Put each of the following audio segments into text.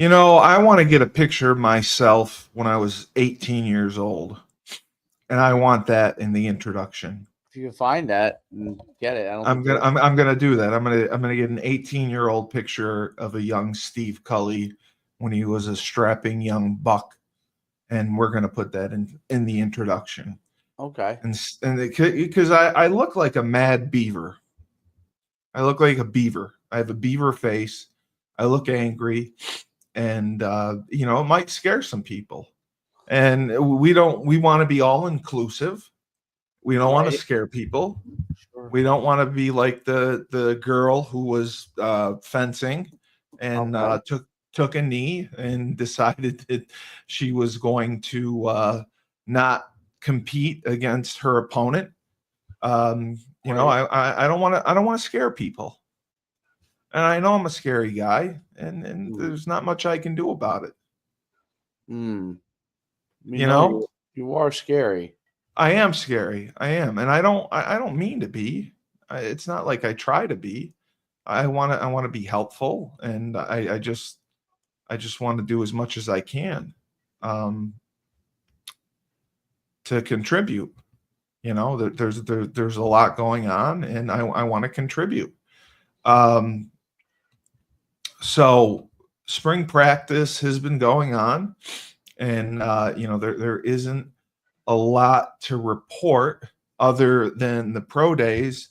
I want to get a picture of myself when I was 18 years old, and I want that in the introduction. If you can find that and get it, I don't I'm think gonna I'm gonna do that. I'm gonna get an 18-year-old picture of a young Steve Cully when he was a strapping young buck, and we're gonna put that in the introduction. Okay. And because I look like a mad beaver. I look like a beaver. I have a beaver face. I look angry, and it might scare some people. And we want to be all inclusive. We don't want to Right. scare people. Sure. We don't want to be like the girl who was fencing and Okay. took a knee and decided that she was going to not compete against her opponent. Right. I don't want to scare people, and I know I'm a scary guy, and Hmm. there's not much I can do about it. Hmm. You No, know, you are scary. I am scary. I am, and I don't mean to be. It's not like I try to be. I want to be helpful, and I just want to do as much as I can um, to contribute. There's a lot going on, and I want to contribute. Um, so spring practice has been going on, and there isn't a lot to report other than the pro days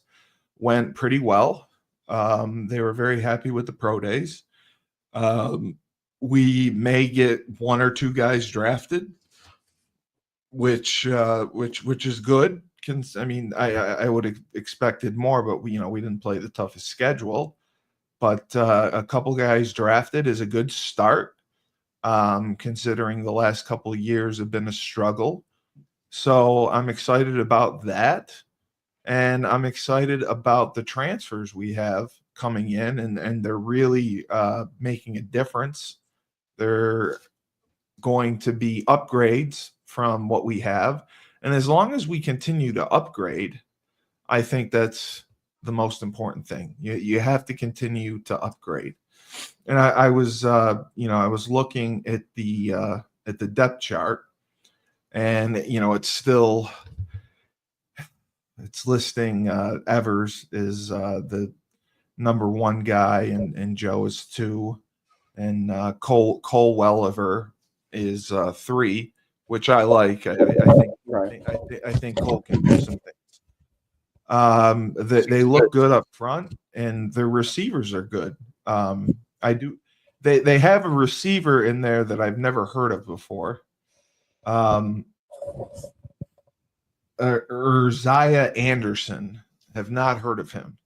went pretty well. They were very happy with the pro days. Um, we may get one or two guys drafted, which is good. I mean, I would have expected more, but we didn't play the toughest schedule. But a couple guys drafted is a good start, considering the last couple of years have been a struggle. So I'm excited about that. And I'm excited about the transfers we have coming in, and they're really making a difference. They're going to be upgrades from what we have. And as long as we continue to upgrade, I think that's the most important thing. You have to continue to upgrade. And I was looking at the depth chart, and it's listing Evers is the number one guy, and Joe is two, and Cole Welliver is three, which I like. Right. I think Cole can do some things. They look good up front, and their receivers are good. I do. They have a receiver in there that I've never heard of before. Um, Urziah Anderson. Have not heard of him.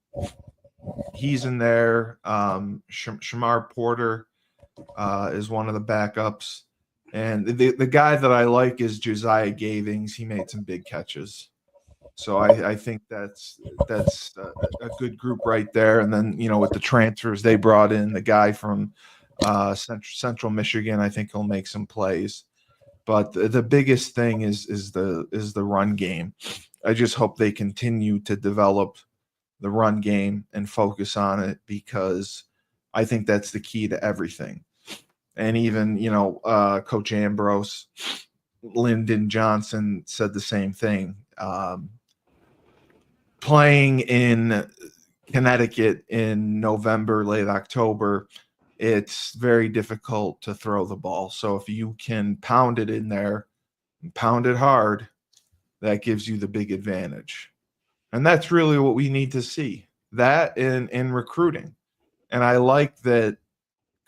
He's in there. Shamar Porter is one of the backups. And the guy that I like is Josiah Gavings. He made some big catches. So I think that's a good group right there. And then with the transfers they brought in, the guy from Central Michigan, I think he'll make some plays. But the biggest thing is the run game. I just hope they continue to develop the run game and focus on it, because I think that's the key to everything. And even Coach Ambrose, Lyndon Johnson said the same thing. Playing in Connecticut in November, late October, it's very difficult to throw the ball. So if you can pound it in there, and pound it hard, that gives you the big advantage. And that's really what we need to see. That in recruiting. And I like that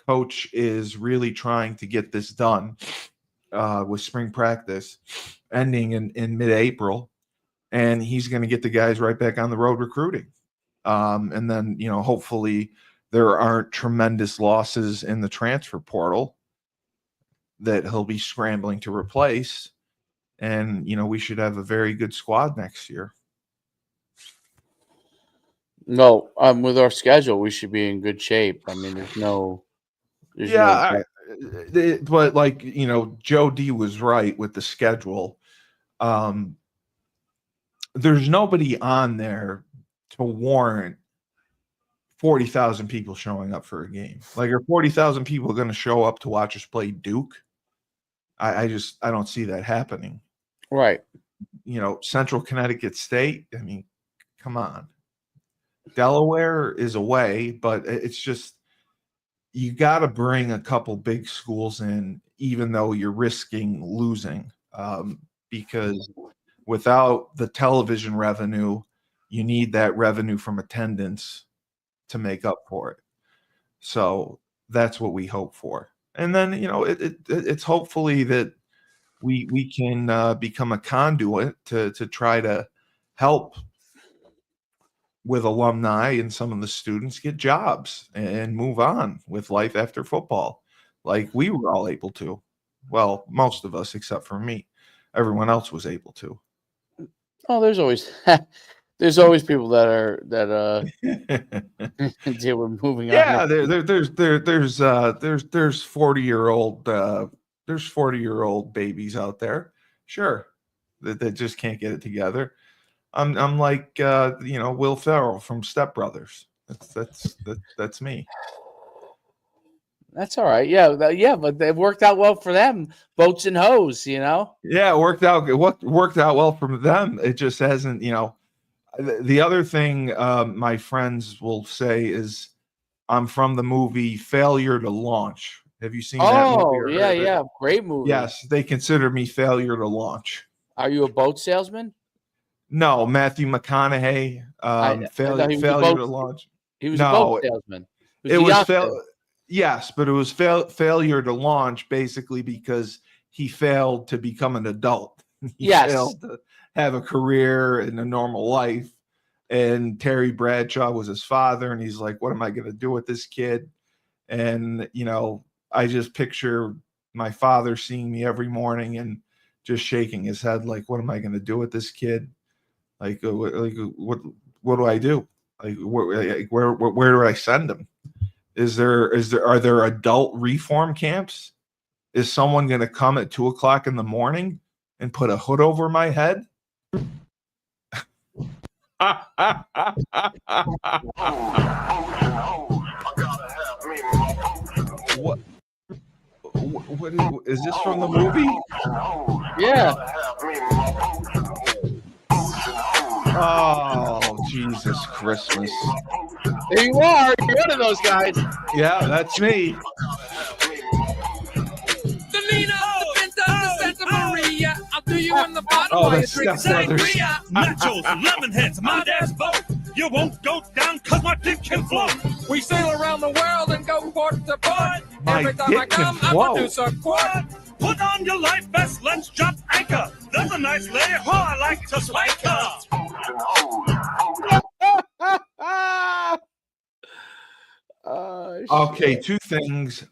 coach is really trying to get this done with spring practice ending in mid-April, and he's going to get the guys right back on the road recruiting. And then, hopefully there aren't tremendous losses in the transfer portal that he'll be scrambling to replace. And, we should have a very good squad next year. No, with our schedule, we should be in good shape. I mean, there's no. Yeah, but like, Joe D was right with the schedule. Um, there's nobody on there to warrant 40,000 people showing up for a game. Like, are 40,000 people going to show up to watch us play Duke? I don't see that happening. Right. Central Connecticut State. I mean, come on. Delaware is away, but it's just you got to bring a couple big schools in, even though you're risking losing, because without the television revenue, you need that revenue from attendance to make up for it. So that's what we hope for. And then, it's hopefully that we can become a conduit to try to help with alumni and some of the students get jobs and move on with life after football, like we were all able to. Well, most of us, except for me. Everyone else was able to. Oh, there's always people that deal with moving on. Yeah, there's 40-year-old babies out there, sure, that just can't get it together. I'm like Will Ferrell from Step Brothers. That's me. That's all right. Yeah, but it worked out well for them. Boats and hoes, Yeah, it worked out. What worked out well for them, it just hasn't. The other thing my friends will say is, I'm from the movie Failure to Launch. Have you seen that movie? Oh, yeah, great movie. Yes, they consider me Failure to Launch. Are you a boat salesman? No, Matthew McConaughey. Failure to Launch. He was a boat salesman. It was yes, but it was failure to launch, basically because he failed to become an adult. He failed to have a career and a normal life. And Terry Bradshaw was his father, and he's like, what am I going to do with this kid? And, I just picture my father seeing me every morning and just shaking his head like, what am I going to do with this kid? Like what do I do? Like, where do I send him? Are there adult reform camps? Is someone going to come at 2:00 in the morning and put a hood over my head? What is this from the movie? Yeah. Oh, Jesus Christmas. There you are. You're one of those guys. Yeah, that's me. Oh, that's Step Brothers. Nachos, lemon heads, my dad's boat. You won't go down because my dick can float. We sail around the world and go port to port. Every time I come, I produce a quart. Put on your life vest, let's drop anchor. There's a nice lady, I like to spank her. Okay, two things.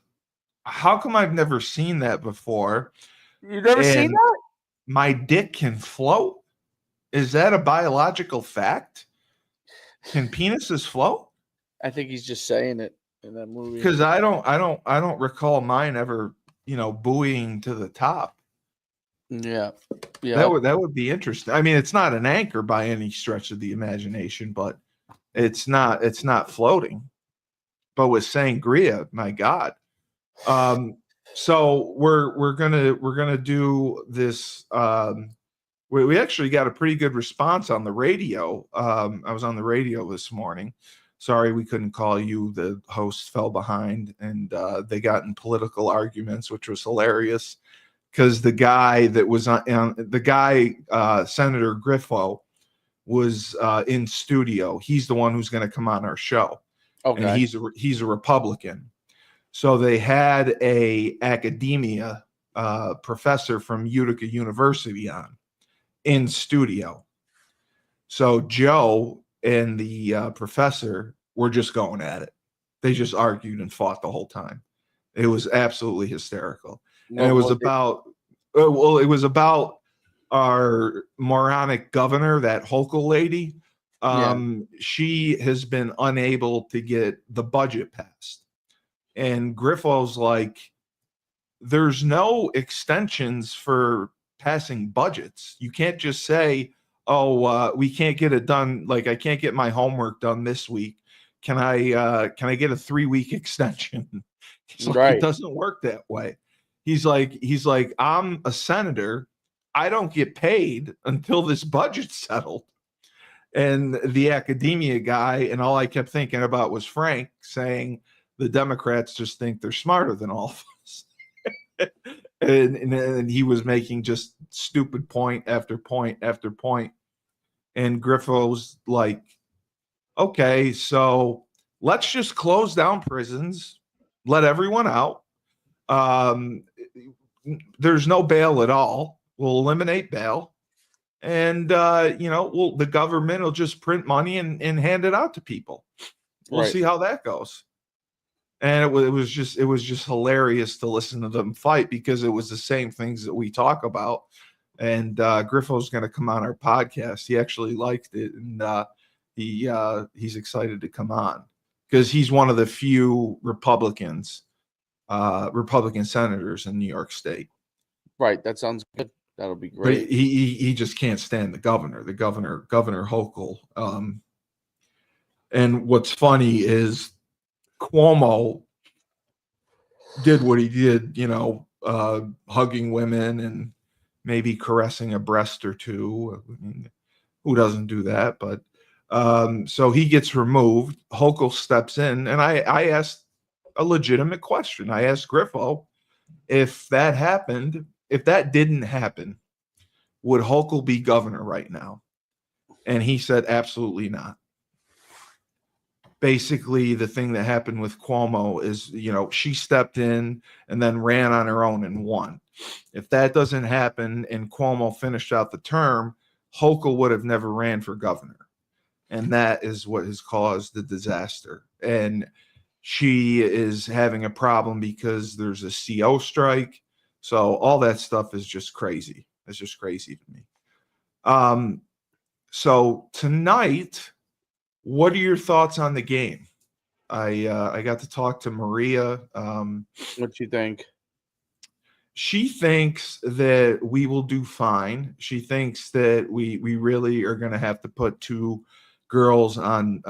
How come I've never seen that before? You've never seen that? My dick can float? Is that a biological fact? Can penises float? I think he's just saying it in that movie. Because I don't recall mine ever, buoying to the top. Yeah. That would be interesting. I mean, it's not an anchor by any stretch of the imagination, but it's not floating. But with sangria, my God. So we're gonna do this. We actually got a pretty good response on the radio. I was on the radio this morning. Sorry we couldn't call you. The host fell behind, and they got in political arguments, which was hilarious because the guy that was Senator Griffo was in studio. He's the one who's going to come on our show. Okay. And he's a Republican. So they had a academia professor from Utica University on in studio. So Joe and the professor were just going at it. They just argued and fought the whole time. It was absolutely hysterical. And it was about our moronic governor, that Hochul lady. She has been unable to get the budget passed. And Griffo's like, there's no extensions for passing budgets. You can't just say, we can't get it done. Like, I can't get my homework done this week can I get a 3-week extension? He's like, Right. it doesn't work that way. He's like, I'm a senator. I don't get paid until this budget's settled. And the academia guy, and all I kept thinking about was Frank saying the Democrats just think they're smarter than all of us. and he was making just stupid point after point after point. And Griffo's like, okay, so let's just close down prisons, let everyone out. There's no bail at all. We'll eliminate bail. And the government will just print money and hand it out to people. We'll see how that goes. And it was just hilarious to listen to them fight, because it was the same things that we talk about. And Griffo's going to come on our podcast. He actually liked it, and he's excited to come on, because he's one of the few Republican senators in New York State. Right. That sounds good. That'll be great. But he just can't stand the governor Hochul. And what's funny is Cuomo did what he did, hugging women and maybe caressing a breast or two. I mean, who doesn't do that? But so he gets removed. Hochul steps in, and I asked a legitimate question. I asked Griffo, if that didn't happen, would Hochul be governor right now? And he said, absolutely not. Basically, the thing that happened with Cuomo is, she stepped in and then ran on her own and won. If that doesn't happen and Cuomo finished out the term, Hochul would have never ran for governor. And that is what has caused the disaster. And she is having a problem because there's a CO strike. So all that stuff is just crazy. It's just crazy to me. So tonight, what are your thoughts on the game? I got to talk to Maria. What you think? She thinks that we will do fine. She thinks that we really are going to have to put 2 girls on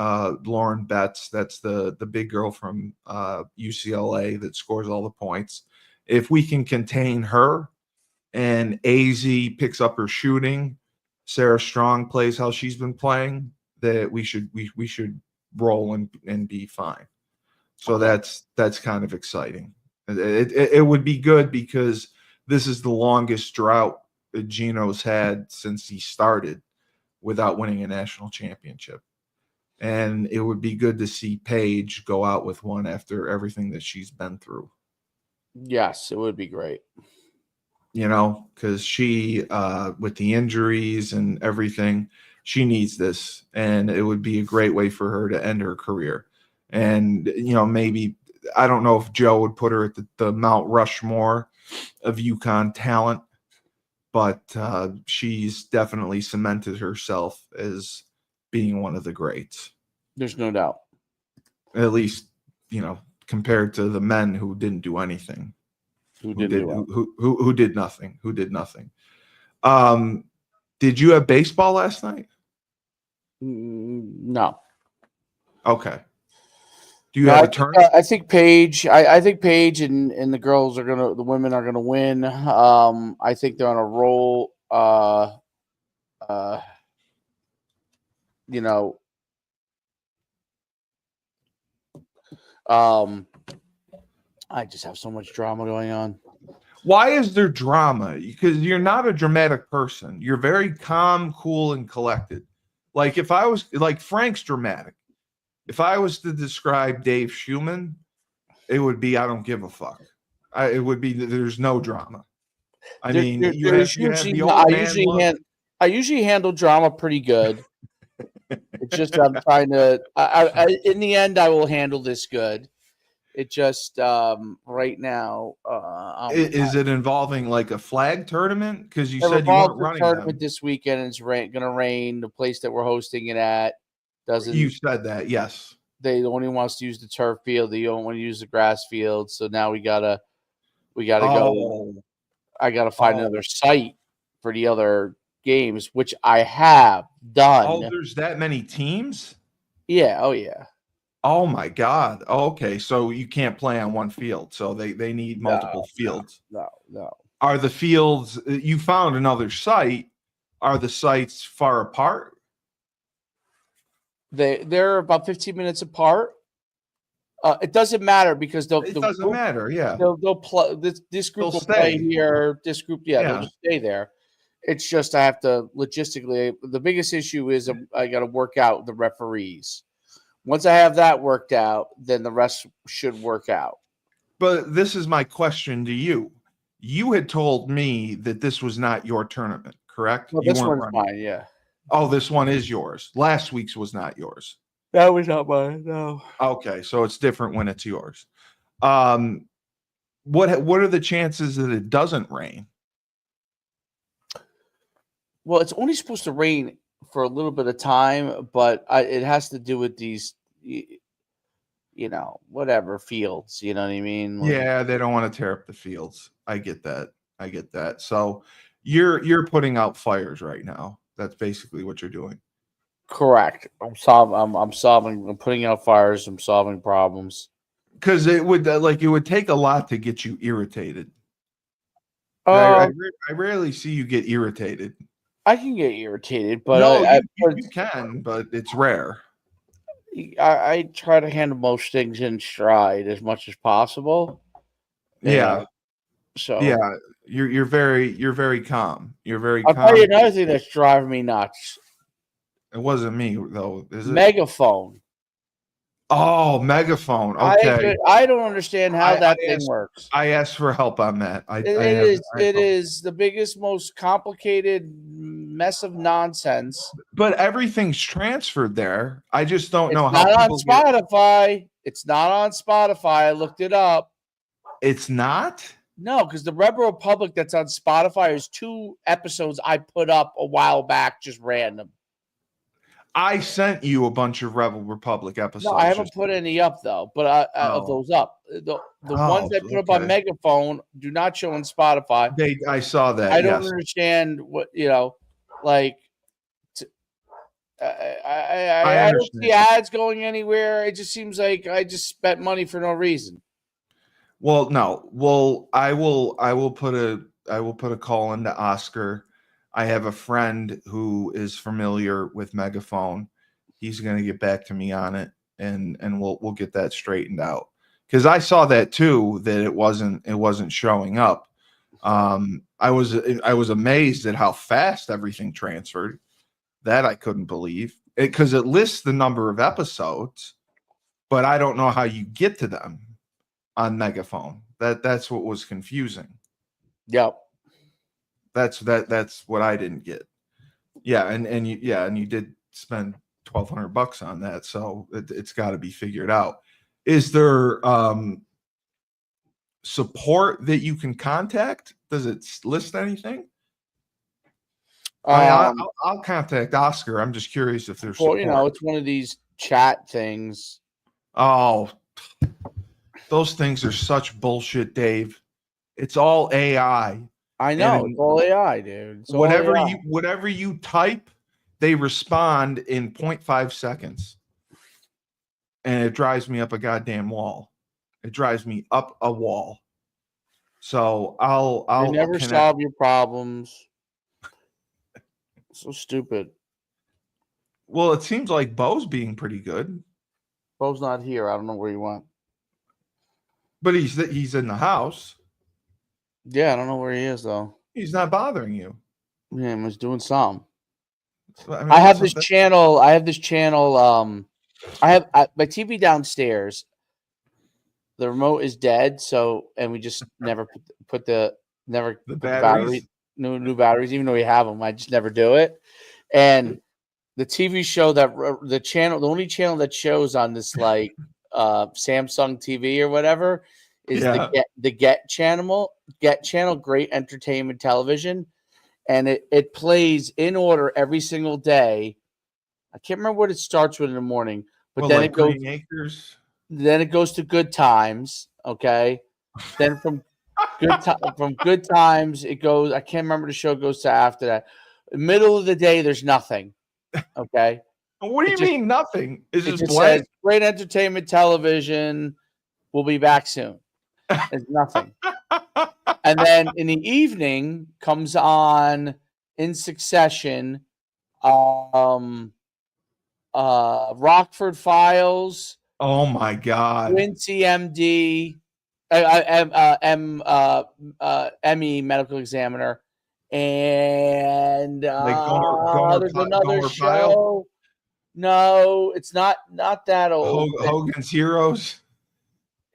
Lauren Betts. That's the big girl from UCLA that scores all the points. If we can contain her and AZ picks up her shooting, Sarah Strong plays how she's been playing, that we should roll and be fine. So that's kind of exciting. It would be good, because this is the longest drought that Gino's had since he started without winning a national championship. And it would be good to see Paige go out with one after everything that she's been through. Yes, it would be great. Because she, with the injuries and everything, she needs this. And it would be a great way for her to end her career. And, maybe, I don't know if Joe would put her at the Mount Rushmore of UConn talent, but she's definitely cemented herself as being one of the greats. There's no doubt. At least, compared to the men who didn't do anything. Who did nothing. Did you have baseball last night? No. Okay. Do you have a tournament? I think Paige. I think Paige and the women are gonna win. I think they're on a roll. I just have so much drama going on. Why is there drama? Because you're not a dramatic person. You're very calm, cool, and collected. Like, if I was like, Frank's dramatic. If I was to describe Dave Schumann, it would be, I don't give a fuck. It would be, there's no drama. I usually handle drama pretty good. It's just I'm trying to. In the end, I will handle this good. It just right now. Is it involving like a flag tournament? Because you said you weren't running tournament this weekend. And it's going to rain. The place that we're hosting it at doesn't. You said that, yes. They only wants to use the turf field. They don't want to use the grass field. So now we gotta go. I gotta find another site for the other games, which I have done. Oh, there's that many teams? Yeah. Oh, yeah. Oh my God. Oh, okay. So you can't play on one field. So they need multiple fields. No. Are the fields you found another site? Are the sites far apart? They're about 15 minutes apart. It doesn't matter because It doesn't matter. Yeah. they'll play this group They'll will play stay. here. This group, they'll Yeah. just stay there. It's just I have to logistically. The biggest issue is I got to work out the referees. Once I have that worked out, then the rest should work out. But this is my question to you. You had told me that this was not your tournament, correct? Well, You this weren't one's running. mine. Yeah, Oh, this one is yours. Last week's was not yours. that was not mine. No. Okay, so it's different when it's yours. What are the chances that it doesn't rain? Well, it's only supposed to rain for a little bit of time, but it has to do with these, whatever fields. You know what I mean? Like, Yeah, they don't want to tear up the fields. I get that. So you're putting out fires right now. That's basically what you're doing. correct. I'm solving. I'm putting out fires. I'm solving problems. Because it would take a lot to get you irritated. I rarely see you get irritated. I can get irritated, but No, you can, but it's rare. I try to handle most things in stride as much as possible. Yeah. So yeah, you're very calm. You're very I'll calm. tell you another thing that's driving me nuts. It wasn't me though, is it? Megaphone. Oh, megaphone. Okay. I don't understand how that thing works. I asked for help on that. It is the biggest, most complicated mess of nonsense. But everything's transferred there. I just don't know It's how not on people Spotify. It's not on Spotify. I looked it up. It's not? No, because the Rebel Republic that's on Spotify is 2 episodes I put up a while back, just random. I sent you a bunch of Rebel Republic episodes. No, I haven't put any up though, but of those up. The ones I put up on Megaphone do not show on Spotify. I saw that. I don't understand what like. I don't see ads going anywhere. It just seems like I just spent money for no reason. Well, no. Well, I will put a call into Oscar. I have a friend who is familiar with Megaphone. He's going to get back to me on it, and we'll get that straightened out. Because I saw that too, that it wasn't showing up. I was amazed at how fast everything transferred. That I couldn't believe, because it lists the number of episodes, but I don't know how you get to them on Megaphone. That's what was confusing. Yep. That's what I didn't get. Yeah, and you did spend $1,200 on that, so it's got to be figured out. Is there support that you can contact? Does it list anything? I'll contact Oscar. I'm just curious if there's support. It's one of these chat things. Oh, those things are such bullshit, Dave. It's all AI. I know, it's all AI, dude. Whatever you type, they respond in 0.5 seconds. And it drives me up a goddamn wall. It drives me up a wall. So I'll never solve your problems. So stupid. Well, it seems like Bo's being pretty good. Bo's not here. I don't know where he went. But he's in the house. Yeah, I don't know where he is though. He's not bothering you. Yeah, he was doing some. I have this channel. I have my TV downstairs. The remote is dead, and we just never put the batteries. New batteries, even though we have them. I just never do it. And the TV show the only channel that shows on this like Samsung TV or whatever is the Get channel. Get channel, great entertainment television, and it plays in order every single day. I can't remember what it starts with in the morning, but then it goes. Acres. Then it goes to Good Times. Okay, then from Good Times it goes. I can't remember the show goes to after that. Middle of the day, there's nothing. Okay, What do you mean nothing? Is It this just blank? says Great Entertainment Television will be back soon. It's nothing. And then in the evening comes on in succession Rockford Files, Oh my God. Quincy MD, ME medical examiner, and Like there's another show. No, it's not that old. Hogan's Heroes.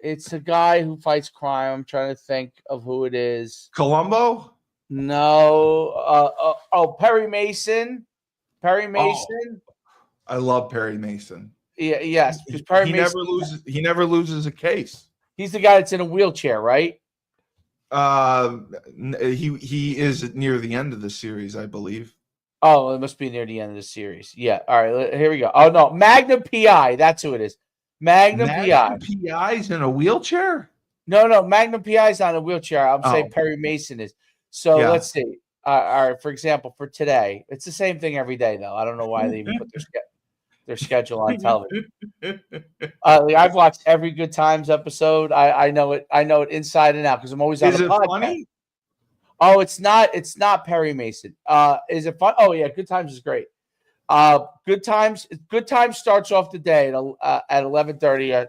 It's a guy who fights crime. I'm trying to think of who it is. Columbo? No. Perry Mason. Perry Mason. I love Perry Mason. Yeah, yes, because Perry Mason He never loses a case. He's the guy that's in a wheelchair, right? He is near the end of the series, I believe. Oh, it must be near the end of the series. Yeah. All right, here we go. Oh no, Magnum PI. That's who it is. Magnum PI. PI's in a wheelchair? No, Magnum PI is on a wheelchair. I'm saying Perry Mason is. So let's see. All right, for example, for today, it's the same thing every day, though. I don't know why they even put their schedule on television. I've watched every Good Times episode. I know it. I know it inside and out because I'm always on the podcast. Funny? Oh, it's not. It's not Perry Mason. Is it fun? Oh yeah, Good Times is great. Good Times starts off the day at 11:30.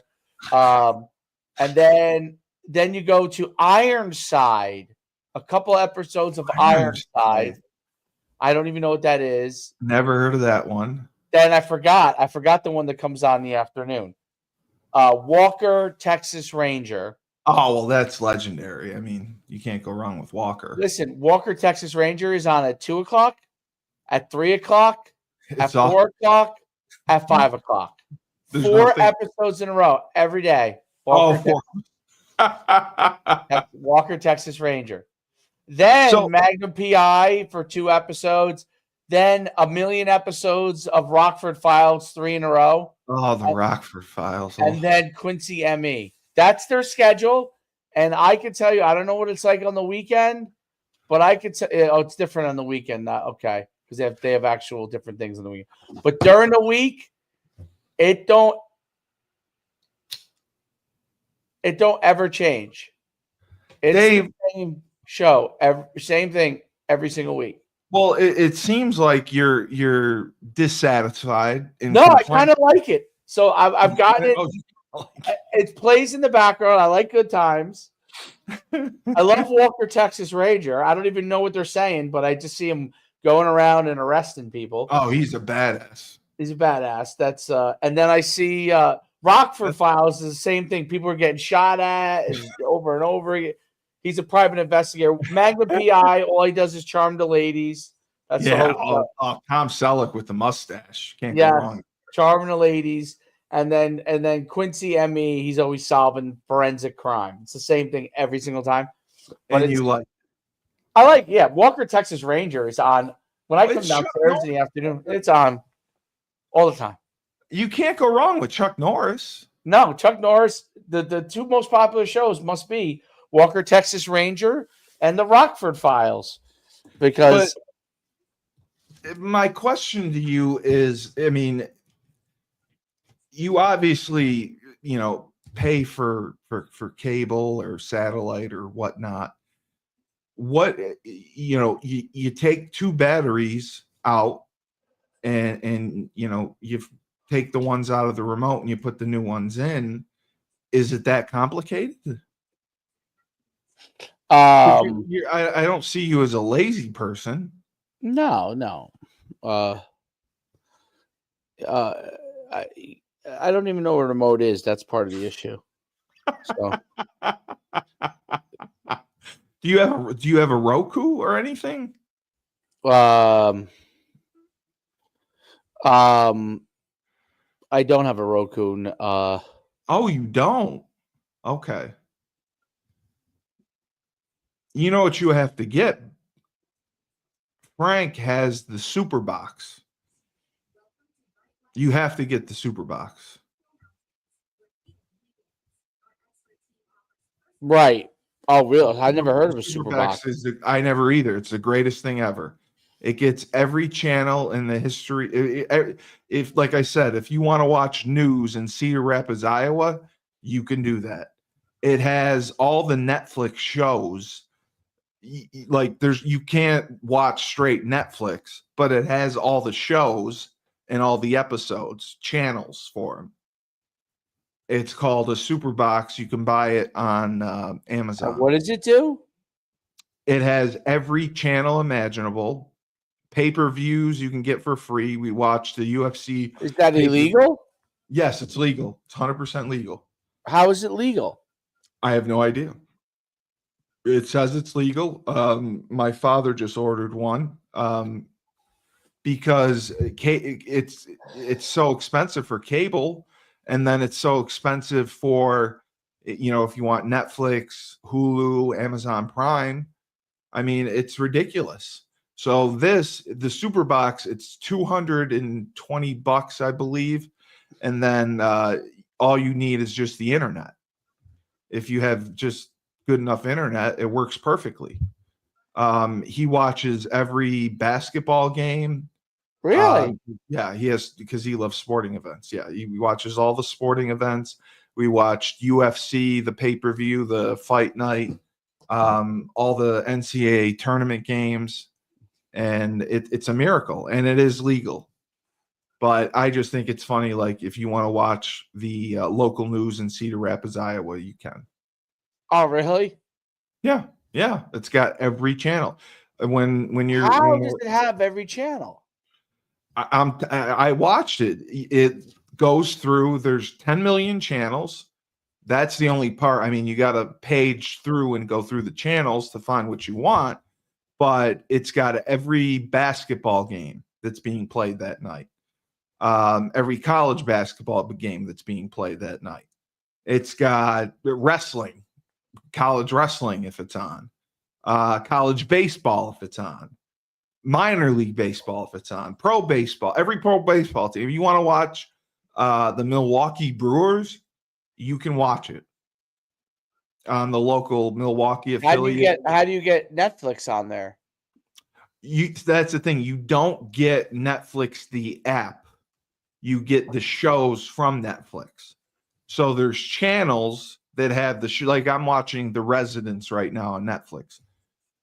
And then you go to Ironside. A couple episodes of Ironside. I don't even know what that is. Never heard of that one. Then I forgot the one that comes on in the afternoon. Walker, Texas Ranger. Oh, well, that's legendary. I mean, you can't go wrong with Walker. Listen, Walker, Texas Ranger is on at 2 o'clock, at 3 o'clock, at 4 o'clock, at 5 o'clock. Four episodes in a row every day. Walker, Walker, Texas Ranger. Then Magnum PI for 2 episodes. Then 1,000,000 episodes of Rockford Files, 3 in a row. Oh, the Rockford Files. And then Quincy ME. That's their schedule. And I can tell you, I don't know what it's like on the weekend, but I could tell it's different on the weekend. Okay. Because they have actual different things on the weekend. But during the week, it don't ever change. It's the same show, same thing every single week. Well, it seems like you're dissatisfied. No, I kind of like it. So I've gotten it. It plays in the background. I like Good Times. I love Walker, Texas Ranger. I don't even know what they're saying, but I just see him going around and arresting people. Oh, he's a badass. He's a badass. That's and then I see Rockford Files is the same thing. People are getting shot at over and over again. He's a private investigator. Magnum PI, all he does is charm the ladies. That's the whole show. Tom Selleck with the mustache. Can't go wrong. Charming the ladies. And then Quincy ME, he's always solving forensic crime. It's the same thing every single time. But I like Walker, Texas Ranger is on when I come downstairs in the afternoon. It's on all the time. You can't go wrong with Chuck Norris. No, Chuck Norris. The 2 most popular shows must be Walker, Texas Ranger, and the Rockford Files. Because my question to you is, I mean, you obviously, pay for cable or satellite or whatnot. What, you take 2 batteries out and you take the ones out of the remote and you put the new ones in. Is it that complicated? I don't see you as a lazy person. No. I don't even know where the remote is. That's part of the issue. So, do you have a Roku or anything? I don't have a Roku. Oh, you don't? Okay. You know what you have to get? Frank has the super box. You have to get the super box. Right. Oh, really? I never heard of a super box. I never either. It's the greatest thing ever. It gets every channel in the history. If, like I said, if you want to watch news in Cedar Rapids, Iowa, you can do that. It has all the Netflix shows. Like you can't watch straight Netflix, but it has all the shows and all the episodes, channels for them. It's called a super box. You can buy it on Amazon. What does it do? It has every channel imaginable. Pay-per-views you can get for free. We watched the UFC. Is that illegal? Yes, it's legal. It's 100% legal. How is it legal? I have no idea. It says it's legal. My father just ordered one because it's so expensive for cable, and then it's so expensive for, if you want Netflix, Hulu, Amazon Prime. I mean, it's ridiculous. So the super box, it's $220, I believe, and then all you need is just the internet. If you have just good enough internet, it works perfectly. He watches every basketball game. Really? Yeah, he has, because he loves sporting events. Yeah, he watches all the sporting events. We watched UFC, the pay-per-view, the fight night, all the NCAA tournament games, and it's a miracle, and it is legal. But I just think it's funny, like, if you want to watch the local news in Cedar Rapids, Iowa, you can. Oh, really? Yeah. It's got every channel. When you're How does it have every channel? I watched it. It goes through. There's 10 million channels. That's the only part. I mean, you got to page through and go through the channels to find what you want. But it's got every basketball game that's being played that night. Every college basketball game that's being played that night. It's got wrestling, college wrestling if it's on, college baseball if it's on, minor league baseball if it's on, pro baseball, every pro baseball team. If you want to watch the Milwaukee Brewers, you can watch it on the local Milwaukee affiliate. How do you get Netflix on there? That's the thing. You don't get Netflix, the app. You get the shows from Netflix. So there's channels that have the show. Like I'm watching The Residents right now on Netflix.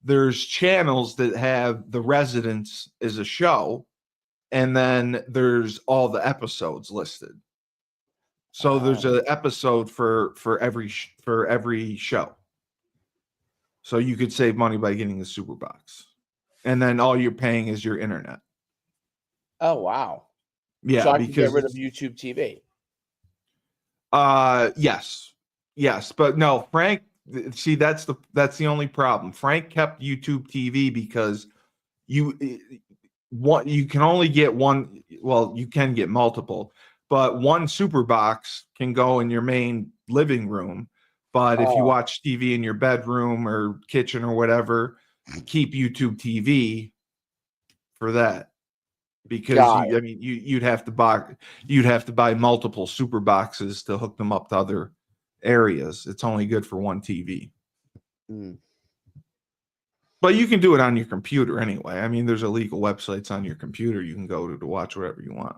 There's channels that have The Residents as a show, and then there's all the episodes listed. So there's an episode for every show. So you could save money by getting the super box, and then all you're paying is your internet. Oh wow! Yeah, so I because can get rid of YouTube TV. Yes, but no, Frank. See, that's the only problem. Frank kept YouTube TV because you can only get one. Well, you can get multiple, but one super box can go in your main living room. But if you watch TV in your bedroom or kitchen or whatever, keep YouTube TV for that. Because you'd have to buy multiple super boxes to hook them up to other areas. It's only good for one TV. But you can do it on your computer anyway. I mean, there's illegal websites on your computer you can go to watch whatever you want.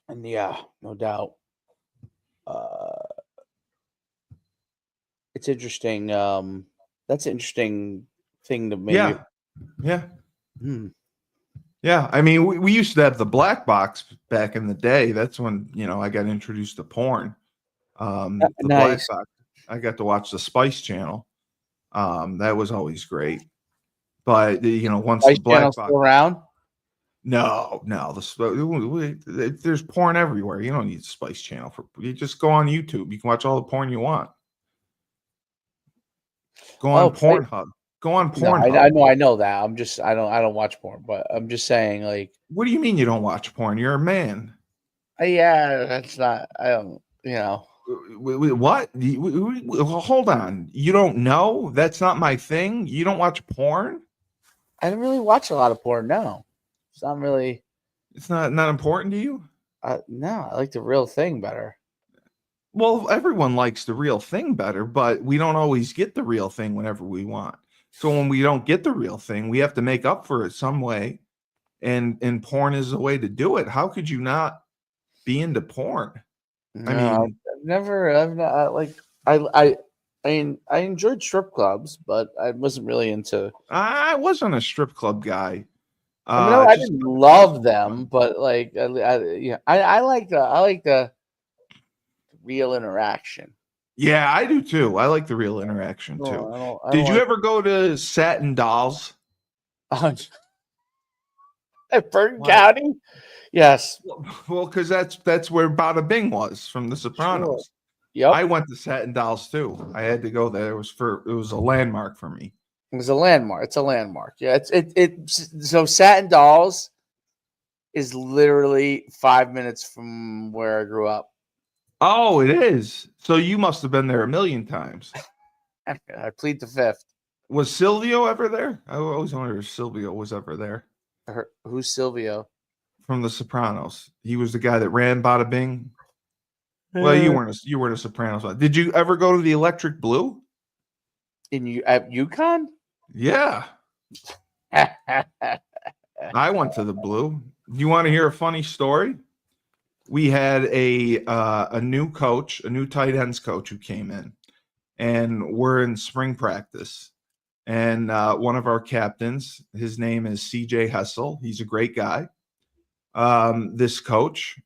And yeah, no doubt. It's interesting. That's an interesting thing to maybe. Yeah. Yeah. I mean, we used to have the black box back in the day. That's when, I got introduced to porn. The black box, I got to watch the Spice Channel. That was always great. But, once Spice the black Channel's box. Still around? No. There's porn everywhere. You don't need the Spice Channel you just go on YouTube. You can watch all the porn you want. Go on Pornhub. Go on Pornhub. I know that. I don't watch porn, but I'm just saying, like. What do you mean you don't watch porn? You're a man. Yeah, that's not. I don't. What? Hold on. You don't know? That's not my thing. You don't watch porn? I don't really watch a lot of porn. No, it's not really. It's not important to you? No, I like the real thing better. Well, everyone likes the real thing better, but we don't always get the real thing whenever we want. So when we don't get the real thing, we have to make up for it some way. And porn is the way to do it. How could you not be into porn? No, I mean, I've not I mean, I enjoyed strip clubs, but I wasn't really into. I wasn't a strip club guy. I mean, I didn't love them, but like, I like the real interaction. Yeah, I do too. I like the real interaction too. I Did you ever go to Satin Dolls? at Bergen County? Yes. Well, because that's where Bada Bing was from The Sopranos. Sure. Yep. I went to Satin Dolls too. I had to go there. It was a landmark for me. It was a landmark. It's a landmark. Yeah. So Satin Dolls is literally 5 minutes from where I grew up. Oh, it is. So you must have been there a million times. I plead the fifth. Was Silvio ever there? I always wondered if Silvio was ever there. Who's Silvio? From The Sopranos. He was the guy that ran Bada Bing. Well, you weren't a Sopranos. Did you ever go to the Electric Blue? At UConn? Yeah. I went to the Blue. You want to hear a funny story? We had a new coach, a new tight ends coach who came in, and we're in spring practice. And one of our captains, his name is CJ Hessel. He's a great guy. This coach,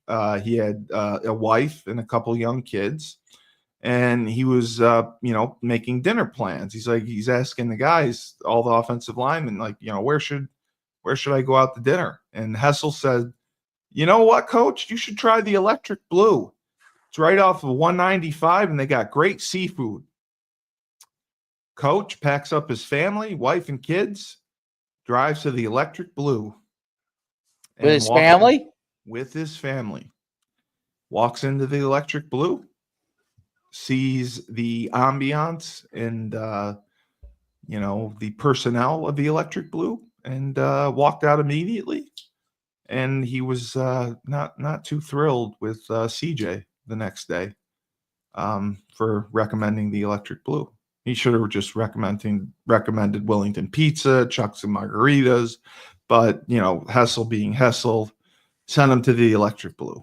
he had a wife and a couple young kids, and he was, making dinner plans. He's asking the guys, all the offensive linemen, like, where should I go out to dinner? And Hessel said, you know what, coach? You should try the Electric Blue. It's right off of 195, and they got great seafood. Coach packs up his family, wife and kids, drives to the Electric Blue. With his family? With his family. Walks into the Electric Blue, sees the ambiance and, the personnel of the Electric Blue, and walked out immediately. And he was not too thrilled with CJ the next day for recommending the Electric Blue. He should have just recommended Wellington Pizza, Chucks and Margaritas, but Hessel being Hessel, sent him to the Electric Blue.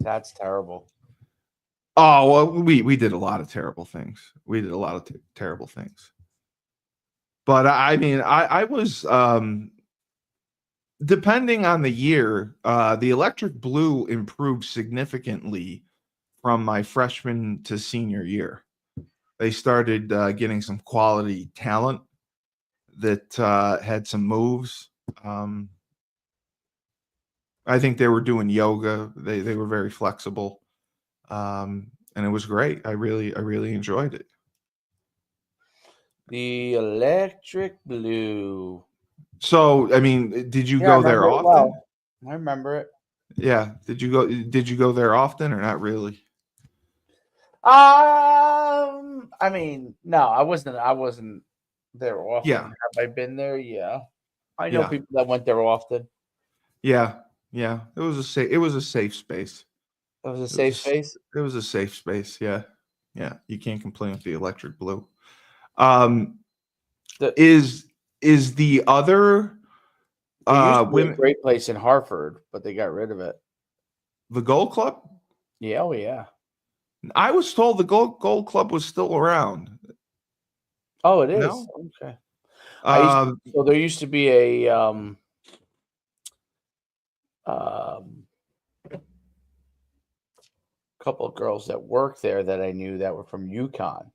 That's terrible. Oh well, we did a lot of terrible things. Terrible things. But I mean, I was. Depending on the year, the Electric Blue improved significantly from my freshman to senior year. They started getting some quality talent that had some moves. I think they were doing yoga. They were very flexible, and it was great. I really enjoyed it. The Electric Blue. So, I mean, did you go there often? Well. I remember it. Yeah. Did you go there often or not really? I mean, no, I wasn't there often. Yeah. Have I been there? Yeah. I know people that went there often. Yeah. Yeah. It was a safe space. It was a safe space? It was a safe space, yeah. Yeah. You can't complain with the Electric Blue. Is the other women a great place in Hartford, but they got rid of it. The Gold Club? Yeah, oh yeah. I was told the Gold Club was still around. Oh, it is. No? Okay. So there used to be a couple of girls that worked there that I knew that were from UConn.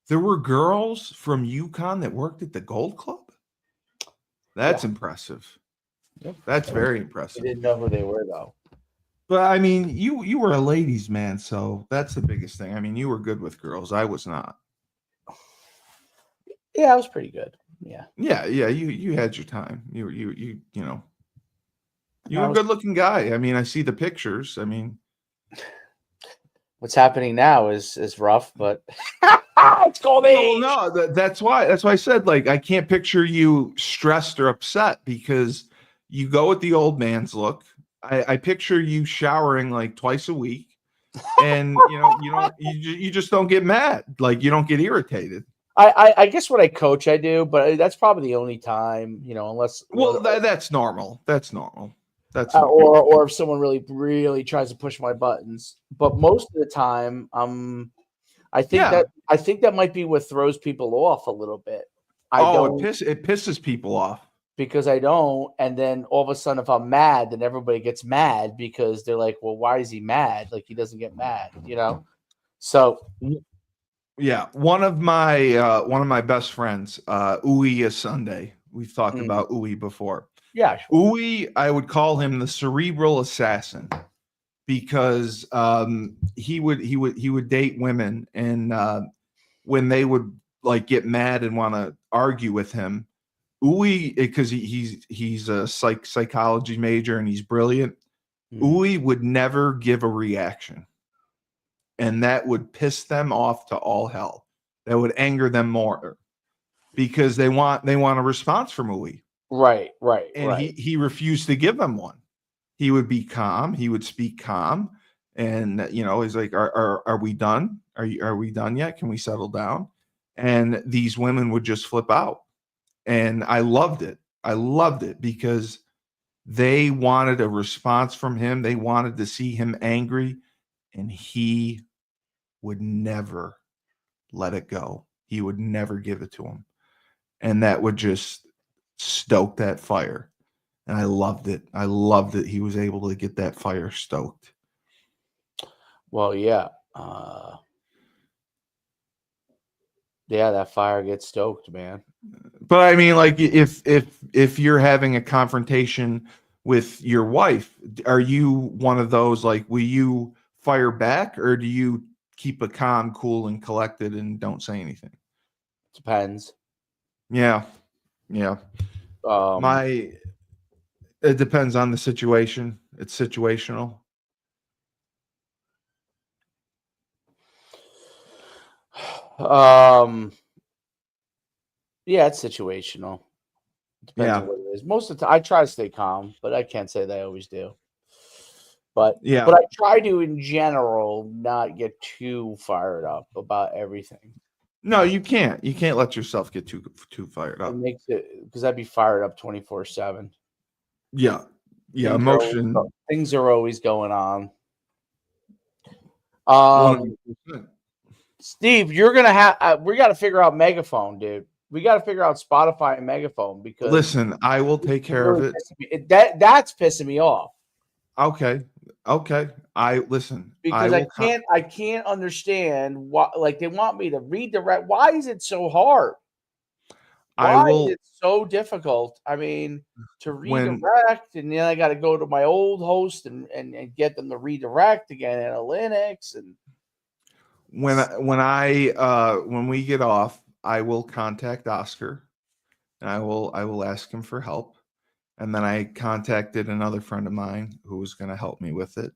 There were girls from UConn that worked at the Gold Club? That's impressive. Yep. That's very impressive. I didn't know who they were, though. But, I mean, you were a ladies' man, so that's the biggest thing. I mean, you were good with girls. I was not. Yeah, I was pretty good. Yeah. Yeah, you had your time. You were a good-looking guy. I mean, I see the pictures. I mean, what's happening now is rough, but it's called age. No, that's why I said, like, I can't picture you stressed or upset because you go with the old man's look. I picture you showering like twice a week. and you just don't get mad. Like, you don't get irritated. I guess when I coach, I do, but that's probably the only time, unless that's normal. That's normal. That's normal. Or if someone really, really tries to push my buttons. But most of the time, I think that might be what throws people off a little bit. It pisses people off. Because I don't, and then all of a sudden, if I'm mad, then everybody gets mad because they're like, "Well, why is he mad? Like, he doesn't get mad, So, yeah, one of my best friends, Uwe is Sunday. We've talked about Uwe before. Yeah, sure. Uwe, I would call him the cerebral assassin because he would date women, and when they would like get mad and want to argue with him, Uwe, because he's a psychology major and he's brilliant, Uwe would never give a reaction, and that would piss them off to all hell. That would anger them more because they want a response from Uwe. Right. And he refused to give them one. He would be calm. He would speak calm, and he's like, "Are we done? Are we done yet? Can we settle down?" And these women would just flip out. And I loved it. I loved it because they wanted a response from him. They wanted to see him angry, and he would never let it go. He would never give it to him. And that would just stoke that fire. And I loved it. I loved that he was able to get that fire stoked. Well, yeah. Yeah, that fire gets stoked, man. But I mean, like, if you're having a confrontation with your wife, are you one of those, like, will you fire back, or do you keep a calm, cool, and collected and don't say anything? Depends. Yeah. It depends on the situation. It's situational. Yeah, it's situational. Depends on what it is. Most of the time, I try to stay calm, but I can't say that I always do. But I try to, in general, not get too fired up about everything. No, you can't. You can't let yourself get too fired up. It makes it, because I'd be fired up 24/7. Yeah. Emotion. Things are always going on. 100%. Steve, you're gonna have. We got to figure out Megaphone, dude. We got to figure out Spotify and Megaphone because. Listen, I will take care of it. That's pissing me off. Okay. I can't understand why. Like, they want me to redirect. Why is it so hard? Why is it so difficult? I mean, to redirect, and then I got to go to my old host and get them to redirect again in Linux. And when we get off, I will contact Oscar, and I will ask him for help. And then I contacted another friend of mine who was going to help me with it,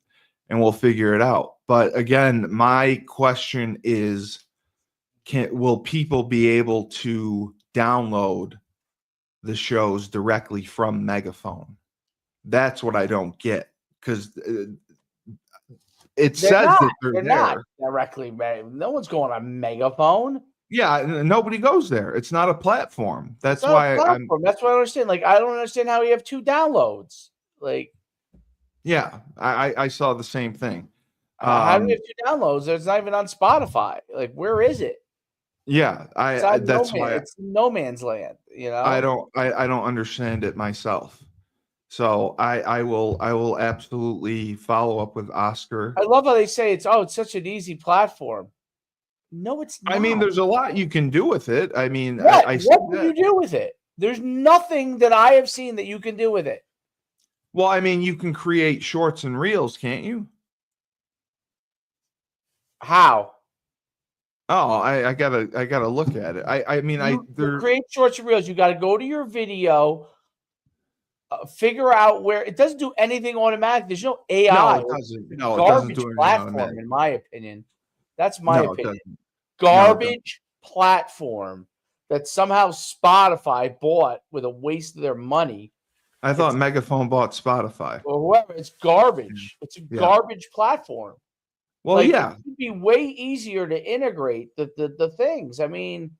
and we'll figure it out. But again, my question is, will people be able to download the shows directly from Megaphone? That's what I don't get, because it says that they're not directly. No one's going on Megaphone. Yeah, nobody goes there. It's not a platform. That's why That's what I understand. Like, I don't understand how you have 2 downloads. Like, yeah, I saw the same thing. How do you have 2 downloads? It's not even on Spotify. Like, where is it? Yeah, that's why it's no man's land. I don't understand it myself. So I will absolutely follow up with Oscar. I love how they say it's such an easy platform. No, it's not. I mean, there's a lot you can do with it. I mean, what can you do with it? There's nothing that I have seen that you can do with it. Well, I mean, you can create shorts and reels, can't you? How? Oh, I gotta look at it. I mean, to create shorts and reels, you got to go to your video, figure out where it doesn't do anything automatic. There's no AI. No, it doesn't. No, garbage it doesn't do platform, in my opinion. That's my opinion. Garbage platform that somehow Spotify bought with a waste of their money. I thought Megaphone bought Spotify. Or whoever. It's garbage. It's a garbage platform. Well, yeah. It would be way easier to integrate the things. I mean,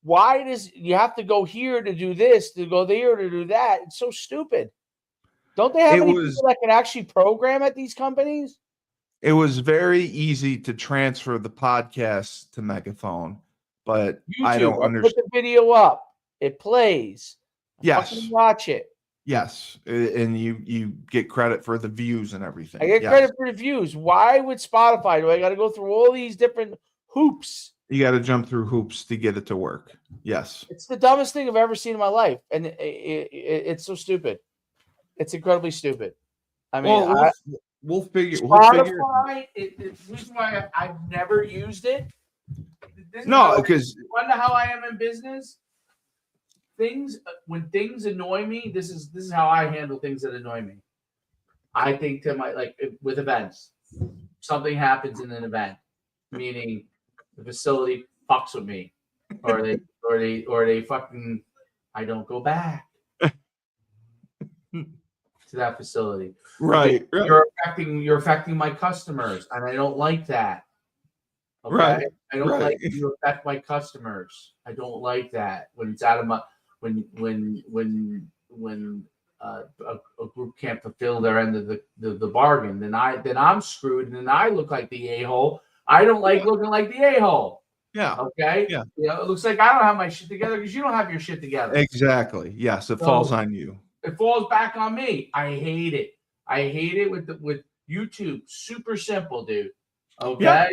why does you have to go here to do this, to go there to do that? It's so stupid. Don't they have any people that can actually program at these companies? It was very easy to transfer the podcast to Megaphone, but YouTube, I don't understand. Put the video up. It plays. Yes. Watch it. Yes. And you get credit for the views and everything. I get credit for the views. Why with Spotify do I got to go through all these different hoops? You got to jump through hoops to get it to work. Yes. It's the dumbest thing I've ever seen in my life. And it's so stupid. It's incredibly stupid. I mean, we'll figure. Spotify. The reason why I've never used it. Because you wonder how I am in business. When things annoy me, this is how I handle things that annoy me. I think with events, something happens in an event, meaning the facility fucks with me, or they fucking I don't go back to that facility. Right. You're affecting my customers, and I don't like that. Okay? Right. I don't like you affect my customers. I don't like that when it's out of my when a group can't fulfill their end of the bargain. Then I'm screwed, and then I look like the a-hole. I don't like looking like the a-hole. Yeah. Okay. Yeah. It looks like I don't have my shit together because you don't have your shit together. Exactly. Yes. It falls on you. It falls back on me. I hate it. I hate it with YouTube. Super simple, dude. Okay. Yeah.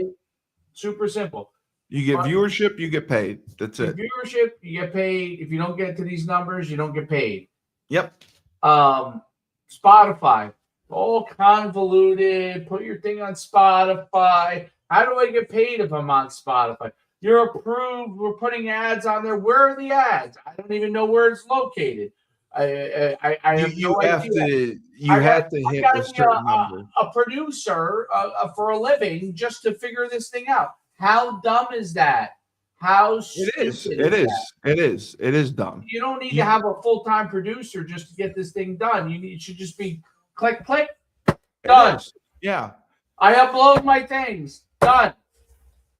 Super simple. You get viewership, you get paid. That's it. Viewership, you get paid. If you don't get to these numbers, you don't get paid. Yep. Spotify, all convoluted. Put your thing on Spotify. How do I get paid if I'm on Spotify? You're approved. We're putting ads on there. Where are the ads? I don't even know where it's located. I have no idea. You have to hit a certain number. A producer for a living just to figure this thing out. How dumb is that? How stupid is that? It is dumb. You don't need to have a full-time producer just to get this thing done. It should just be click, click, done. Yeah. I upload my things. Done.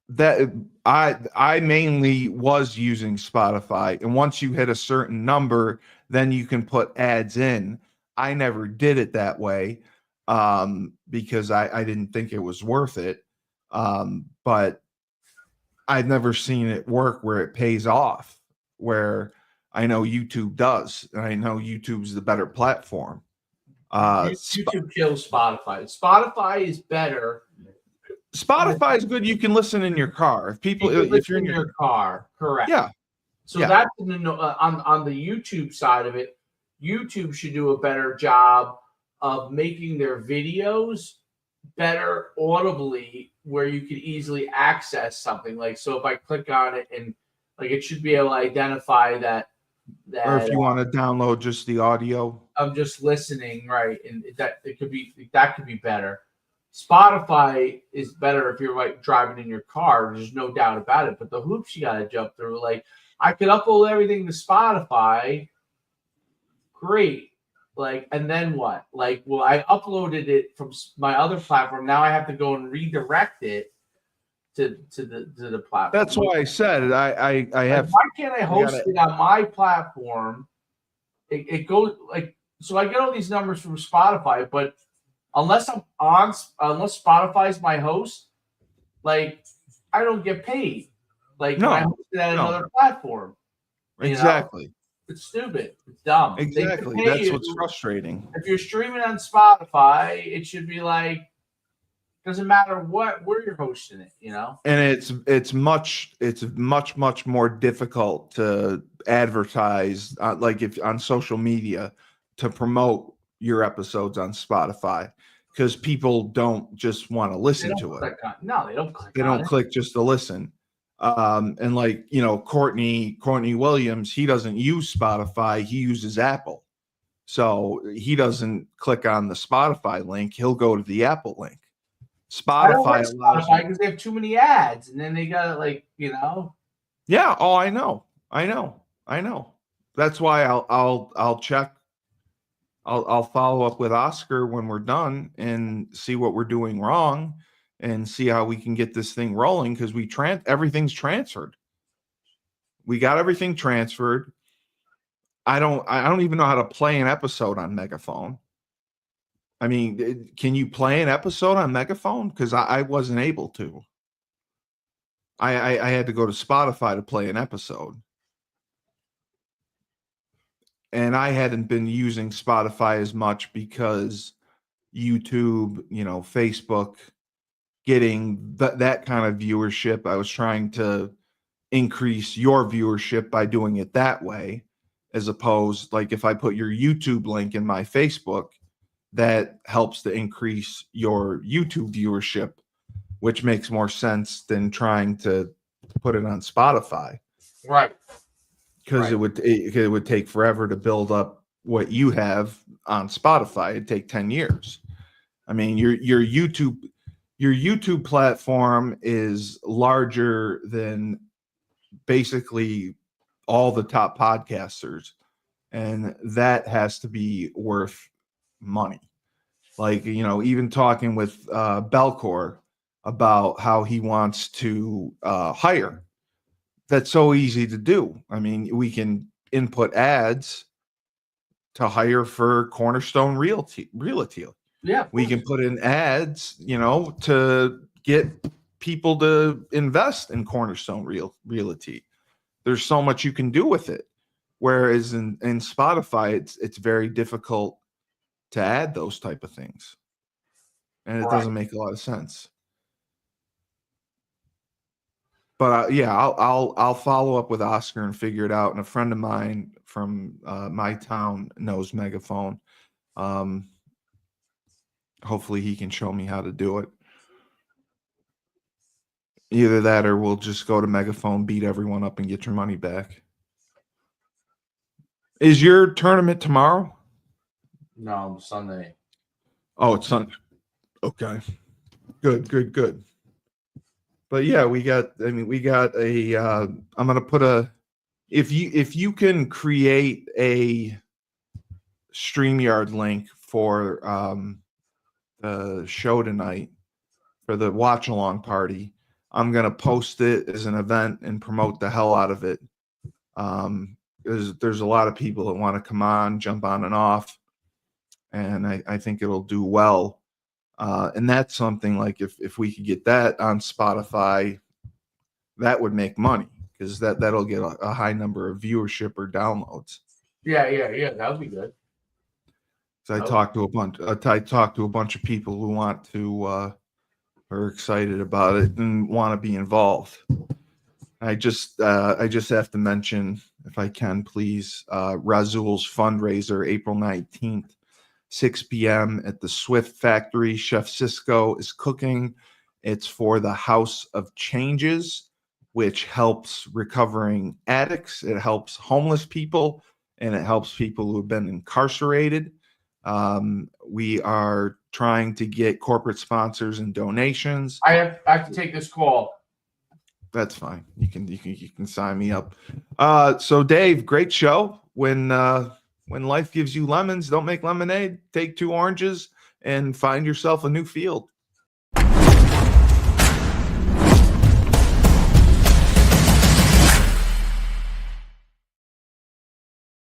That I mainly was using Spotify, and once you hit a certain number, then you can put ads in. I never did it that way because I didn't think it was worth it. But I've never seen it work where it pays off, where I know YouTube does, and I know YouTube's the better platform. YouTube kills Spotify. Spotify is better. Spotify is good. You can listen in your car. If you're in your car, correct. Yeah. So that's on the YouTube side of it. YouTube should do a better job of making their videos better audibly, where you could easily access something. Like, so if I click on it and it should be able to identify that or if you want to download just the audio. I'm just listening, right? And that could be better. Spotify is better if you're driving in your car. There's no doubt about it. But the hoops you got to jump through, I could upload everything to Spotify. Great. And then what? I uploaded it from my other platform. Now I have to go and redirect it to the platform. That's why I said I have. Why can't I host it on my platform? It goes so I get all these numbers from Spotify, but unless Spotify's my host, I don't get paid. I host it at another platform. Exactly. It's stupid. It's dumb. Exactly. That's what's frustrating. If you're streaming on Spotify, it should be doesn't matter where you're hosting it, And it's much more difficult to advertise if on social media to promote your episodes on Spotify, because people don't just want to listen to it. No, they don't click. They don't click just to listen. And Courtney Williams, he doesn't use Spotify, he uses Apple. So he doesn't click on the Spotify link, he'll go to the Apple link. Spotify because they have too many ads, and then they got Yeah, oh, I know. That's why I'll check. I'll follow up with Oscar when we're done and see what we're doing wrong, and see how we can get this thing rolling, because everything's transferred. We got everything transferred. I don't even know how to play an episode on Megaphone. I mean, can you play an episode on Megaphone? Because I wasn't able to. I had to go to Spotify to play an episode. And I hadn't been using Spotify as much because YouTube, Facebook, getting that kind of viewership. I was trying to increase your viewership by doing it that way, as opposed, like, if I put your YouTube link in my Facebook, that helps to increase your YouTube viewership, which makes more sense than trying to put it on Spotify. Right. Because it would take forever to build up what you have on Spotify. It'd take 10 years. I mean, your YouTube platform is larger than basically all the top podcasters, and that has to be worth money. Like, even talking with Belcor about how he wants to hire. That's so easy to do. I mean, we can input ads to hire for Cornerstone Realty. Yeah. We can put in ads, to get people to invest in Cornerstone Realty. There's so much you can do with it. Whereas in Spotify, it's very difficult to add those type of things. And it doesn't make a lot of sense. But yeah, I'll follow up with Oscar and figure it out. And a friend of mine from my town knows Megaphone. Hopefully he can show me how to do it. Either that, or we'll just go to Megaphone, beat everyone up, and get your money back. Is your tournament tomorrow? No, Sunday. Oh, it's Sunday. Okay. Good. But yeah, we got a I'm gonna put if you can create a StreamYard link for the show tonight for the watch along party, I'm gonna post it as an event and promote the hell out of it. There's a lot of people that want to come on, jump on and off, and I think it'll do well. And that's something like if we could get that on Spotify, that would make money, because that'll get a high number of viewership or downloads. Yeah. That would be good. So I talked to a bunch of people who want to are excited about it and want to be involved. I just have to mention, if I can, please, Razul's fundraiser, April 19th. 6 p.m. at the Swift Factory. Chef Cisco is cooking. It's for the House of Changes, which helps recovering addicts. It helps homeless people, and it helps people who have been incarcerated. We are trying to get corporate sponsors and donations. I have to take this call. That's fine. You can sign me up. So Dave, great show. When life gives you lemons, don't make lemonade. Take 2 oranges and find yourself a new field.